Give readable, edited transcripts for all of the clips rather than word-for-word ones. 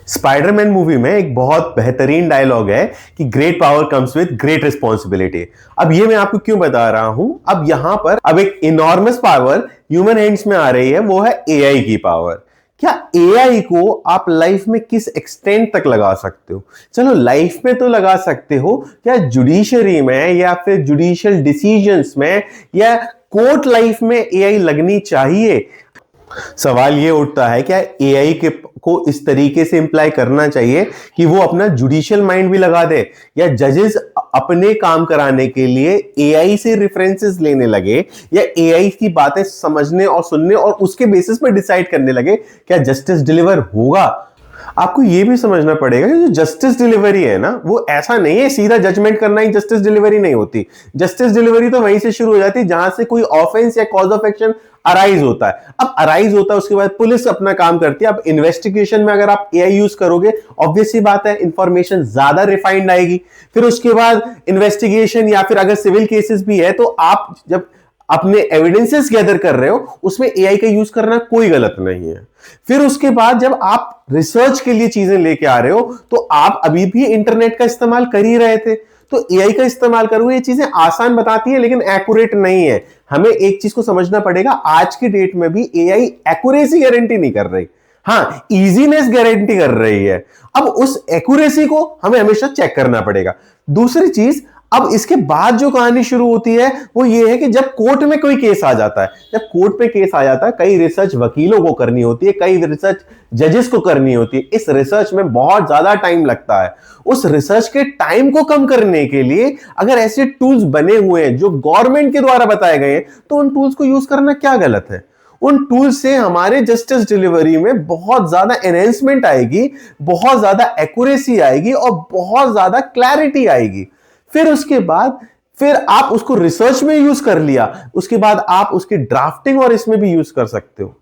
Spiderman movie में एक बहुत बेहतरीन डायलॉग है कि great power comes with great responsibility. अब ये मैं आपको क्यों बता रहा हूं, अब यहां पर अब एक इनॉर्मस पावर ह्यूमन हैंड्स में आ रही है, वो है एआई की पावर। क्या एआई को आप लाइफ में किस एक्सटेंट तक लगा सकते हो? चलो लाइफ में तो लगा सकते हो, क्या जुडिशरी में या फिर जुडिशियल डिसीजंस में या कोर्ट लाइफ में एआई लगनी चाहिए? सवाल ये उठता है, क्या एआई के को इस तरीके से इंप्लाई करना चाहिए कि वो अपना जुडिशियल माइंड भी लगा दे, या जजेस अपने काम कराने के लिए एआई से रेफरेंसेस लेने लगे, या एआई की बातें समझने और सुनने और उसके बेसिस पर डिसाइड करने लगे क्या जस्टिस डिलीवर होगा? आपको यह भी समझना पड़ेगा कि जो जस्टिस डिलीवरी है ना, वो ऐसा नहीं है सीधा जजमेंट करना ही जस्टिस डिलीवरी नहीं होती। जस्टिस डिलीवरी तो वहीं से शुरू हो जाती है जहां से कोई ऑफेंस या कॉज ऑफ एक्शन अराइज होता है। अब अराइज होता है, उसके बाद पुलिस अपना काम करती है। अब इन्वेस्टिगेशन में अगर आप एआई यूज करोगे, ऑब्वियस सी बात है इंफॉर्मेशन ज्यादा रिफाइंड आएगी। फिर उसके बाद इन्वेस्टिगेशन या फिर अगर सिविल केसेस भी है, तो आप जब अपने एविडेंसेस गैदर कर रहे हो, उसमें एआई का यूज करना कोई गलत नहीं है। फिर उसके बाद जब आप रिसर्च के लिए चीजें लेके आ रहे हो, तो आप अभी भी इंटरनेट का इस्तेमाल कर ही रहे थे, तो एआई का इस्तेमाल करो। ये चीजें आसान बताती है लेकिन एक्यूरेट नहीं है। हमें एक चीज को समझना पड़ेगा, आज की डेट में भी एआई एक्यूरेसी गारंटी नहीं कर रही, हाँ इजीनेस गारंटी कर रही है। अब उस एक्यूरेसी को हमें हमेशा चेक करना पड़ेगा। दूसरी चीज, अब इसके बाद जो कहानी शुरू होती है वो ये है कि जब कोर्ट में कोई केस आ जाता है, जब कोर्ट में केस आ जाता है, कई रिसर्च वकीलों को करनी होती है, कई रिसर्च जजेस को करनी होती है। इस रिसर्च में बहुत ज्यादा टाइम लगता है। उस रिसर्च के टाइम को कम करने के लिए अगर ऐसे टूल्स बने हुए हैं जो गवर्नमेंट के द्वारा बताए गए हैं, तो उन टूल्स को यूज करना क्या गलत है? उन टूल्स से हमारे जस्टिस डिलीवरी में बहुत ज्यादा एनहेंसमेंट आएगी, बहुत ज्यादा एक्यूरेसी आएगी और बहुत ज्यादा क्लैरिटी आएगी। फिर उसके बाद फिर आप उसको रिसर्च में यूज कर लिया, उसके बाद आप उसकी ड्राफ्टिंग और इसमें भी यूज कर सकते हो।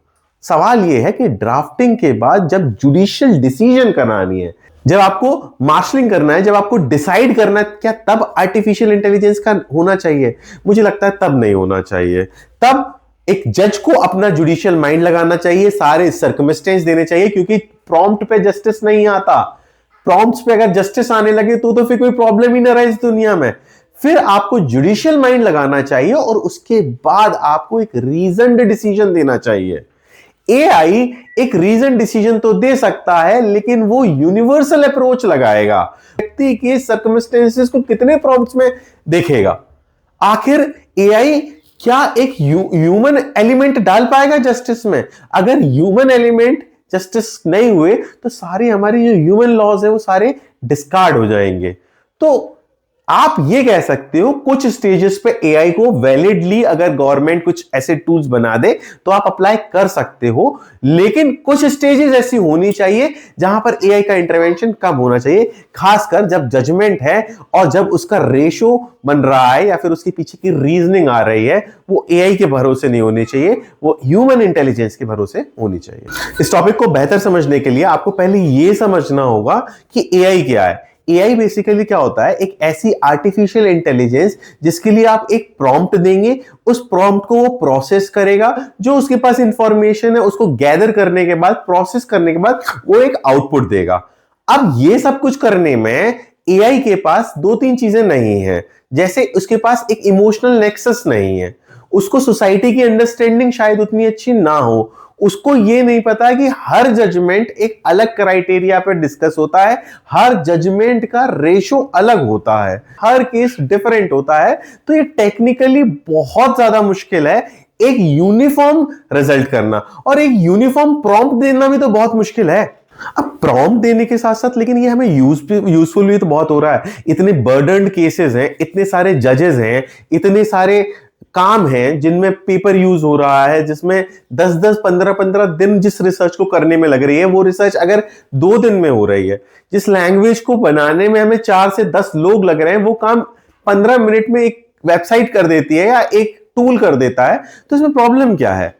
सवाल यह है कि ड्राफ्टिंग के बाद जब जुडिशियल डिसीजन करानी है, जब आपको मार्शलिंग करना है, जब आपको डिसाइड करना है, क्या तब आर्टिफिशियल इंटेलिजेंस का होना चाहिए? मुझे लगता है तब नहीं होना चाहिए। तब एक जज को अपना जुडिशियल माइंड लगाना चाहिए, सारे सर्कमस्टेंस देने चाहिए, क्योंकि प्रॉम्प्ट पे जस्टिस नहीं आता। प्रॉम्प्ट्स पे अगर जस्टिस आने लगे तो फिर कोई प्रॉब्लम ही ना रहे इस दुनिया में। फिर आपको जुडिशियल माइंड लगाना चाहिए और उसके बाद आपको एक रीजन्ड डिसीजन देना चाहिए। एआई एक रीजन डिसीजन तो दे सकता है, लेकिन वो यूनिवर्सल अप्रोच लगाएगा। व्यक्ति के सर्कमस्टेंसेस को कितने प्रॉम्प्ट्स में देखेगा? आखिर एआई क्या एक ह्यूमन एलिमेंट डाल पाएगा जस्टिस में? अगर ह्यूमन एलिमेंट जस्टिस नहीं हुए, तो सारे हमारे जो ह्यूमन लॉज है वो सारे डिस्कार्ड हो जाएंगे। तो आप ये कह सकते हो कुछ स्टेजेस पे एआई को वैलिडली अगर गवर्नमेंट कुछ ऐसे टूल्स बना दे तो आप अप्लाई कर सकते हो, लेकिन कुछ स्टेजेस ऐसी होनी चाहिए जहां पर एआई का इंटरवेंशन कम होना चाहिए, खासकर जब जजमेंट है और जब उसका रेशो बन रहा है या फिर उसके पीछे की रीजनिंग आ रही है, वो एआई के भरोसे नहीं होनी चाहिए, वो ह्यूमन इंटेलिजेंस के भरोसे होनी चाहिए। इस टॉपिक को बेहतर समझने के लिए आपको पहले यह समझना होगा कि एआई क्या है। एआई बेसिकली क्या होता है? एक ऐसी आर्टिफिशियल इंटेलिजेंस जिसके लिए आप एक प्रॉम्प्ट देंगे, उस प्रॉम्प्ट को वो प्रोसेस करेगा, जो उसके पास इंफॉर्मेशन है उसको गैदर करने के बाद, प्रोसेस करने के बाद वो एक आउटपुट देगा। अब ये सब कुछ करने में एआई के पास दो तीन चीजें नहीं है। जैसे उसके पास एक इमोशनल नेक्सस नहीं है, उसको सोसाइटी की अंडरस्टैंडिंग शायद उतनी अच्छी ना हो, उसको ये नहीं पता कि हर जजमेंट एक अलग क्राइटेरिया पर डिस्कस होता है, हर जजमेंट का रेशो अलग होता है, हर केस डिफरेंट होता है। तो ये टेक्निकली बहुत ज्यादा मुश्किल है एक यूनिफॉर्म रिजल्ट करना, और एक यूनिफॉर्म प्रॉम्प्ट देना भी तो बहुत मुश्किल है। अब प्रॉम्प्ट देने के साथ साथ लेकिन ये हमें यूजफुल भी तो बहुत हो रहा है। इतने बर्डन्ड केसेस हैं, इतने सारे जजेस हैं, इतने सारे काम है जिनमें पेपर यूज हो रहा है, जिसमें 10-10 15-15 दिन जिस रिसर्च को करने में लग रही है, वो रिसर्च अगर 2 दिन में हो रही है। जिस लैंग्वेज को बनाने में हमें 4 से 10 लोग लग रहे हैं, वो काम 15 मिनट में एक वेबसाइट कर देती है या एक टूल कर देता है। तो इसमें प्रॉब्लम क्या है?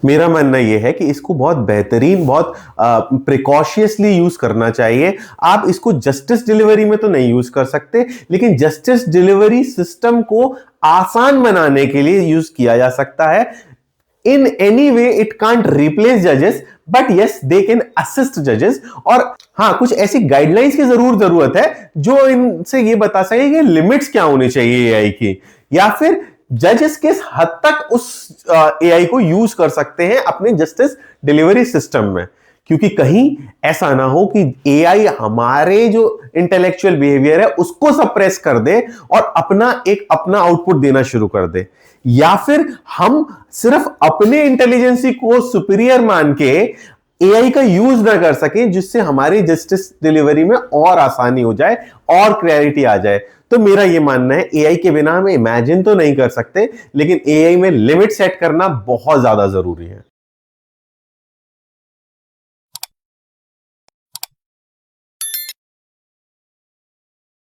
मेरा मानना यह है कि इसको बहुत बेहतरीन, बहुत प्रिकॉशियसली यूज करना चाहिए। आप इसको जस्टिस डिलीवरी में तो नहीं यूज कर सकते, लेकिन जस्टिस डिलीवरी सिस्टम को आसान बनाने के लिए यूज किया जा सकता है। In any way it can't replace जजेस, but yes they can assist जजेस। और हाँ, कुछ ऐसी गाइडलाइंस की जरूरत है जो इनसे ये बता सके कि लिमिट्स क्या होनी चाहिए एआई की, या फिर जजेस किस हद तक उस एआई को यूज कर सकते हैं अपने जस्टिस डिलीवरी सिस्टम में। क्योंकि कहीं ऐसा ना हो कि एआई हमारे जो इंटेलेक्चुअल बिहेवियर है उसको सप्रेस कर दे और अपना आउटपुट देना शुरू कर दे, या फिर हम सिर्फ अपने इंटेलिजेंसी को सुपीरियर मान के एआई का यूज ना कर सके, जिससे हमारी जस्टिस डिलीवरी में और आसानी हो जाए और क्लैरिटी आ जाए। तो मेरा यह मानना है एआई के बिना हम इमेजिन तो नहीं कर सकते, लेकिन एआई में लिमिट सेट करना बहुत ज्यादा जरूरी है।